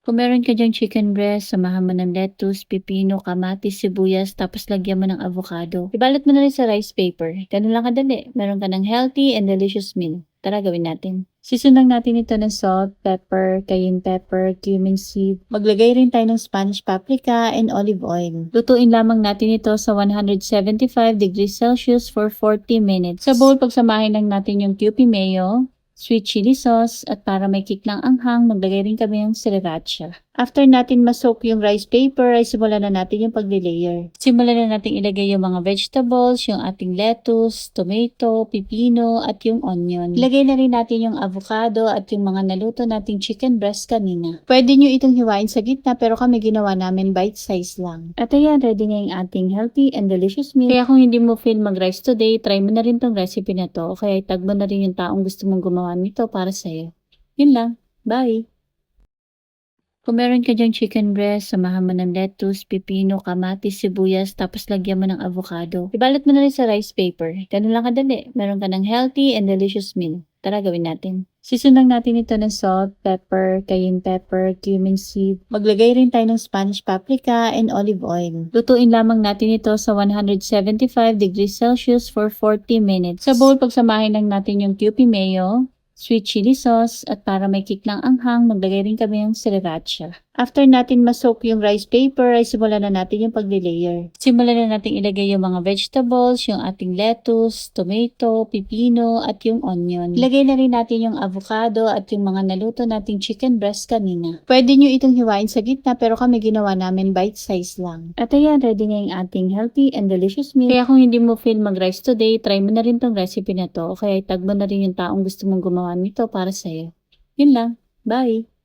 Kung meron ka diyang chicken breast, samahan mo ng lettuce, pipino, kamatis, sibuyas, tapos lagyan mo ng avocado. Ibalot mo na rin sa rice paper. Ganun lang kadali. Meron ka ng healthy and delicious meal. Tara, gawin natin. Season natin ito ng salt, pepper, cayenne pepper, cumin seed. Maglagay rin tayo ng Spanish paprika and olive oil. Lutuin lamang natin ito sa 175 degrees Celsius for 40 minutes. Sa bowl, pagsamahin lang natin yung QP mayo, sweet chili sauce, at para may kick ng anghang, maglagay rin kami ng sriracha. After natin ma-soak yung rice paper, ay simulan na natin yung pag-layer. Simulan na natin ilagay yung mga vegetables, yung ating lettuce, tomato, pipino, at yung onion. Ilagay na rin natin yung avocado at yung mga naluto nating chicken breast kanina. Pwede nyo itong hiwain sa gitna, pero kami ginawa namin bite size lang. At ayan, ready na yung ating healthy and delicious meal. Kaya kung hindi mo feel mag-rice today, try mo na rin tong recipe na to. O kaya tag mo na rin yung taong gusto mong gumawa nito para sa'yo. Yun lang. Bye! Kung meron ka diyang chicken breast, samahan mo ng lettuce, pipino, kamatis, sibuyas, tapos lagyan mo ng avocado. Ibalot mo na rin sa rice paper. Ganun lang kadali. Meron ka ng healthy and delicious meal. Tara, gawin natin. Season lang natin ito ng salt, pepper, cayenne pepper, cumin seed. Maglagay rin tayo ng Spanish paprika and olive oil. Lutuin lamang natin ito sa 175 degrees Celsius for 40 minutes. Sa bowl, pagsamahin lang natin yung QP mayo, sweet chili sauce, at para may kick ng anghang, maglagay rin kami ng sriracha. After natin ma-soak yung rice paper, ay simulan na natin yung pag-layer. Simulan na natin ilagay yung mga vegetables, yung ating lettuce, tomato, pipino, at yung onion. Ilagay na rin natin yung avocado at yung mga naluto nating chicken breast kanina. Pwede nyo itong hiwain sa gitna, pero kami ginawa namin bite size lang. At ayan, ready na yung ating healthy and delicious meal. Kaya kung hindi mo feel mag-rice today, try mo na rin tong recipe na to. O kaya tag mo na rin yung taong gusto mong gumawa nito para sa'yo. Yun lang. Bye!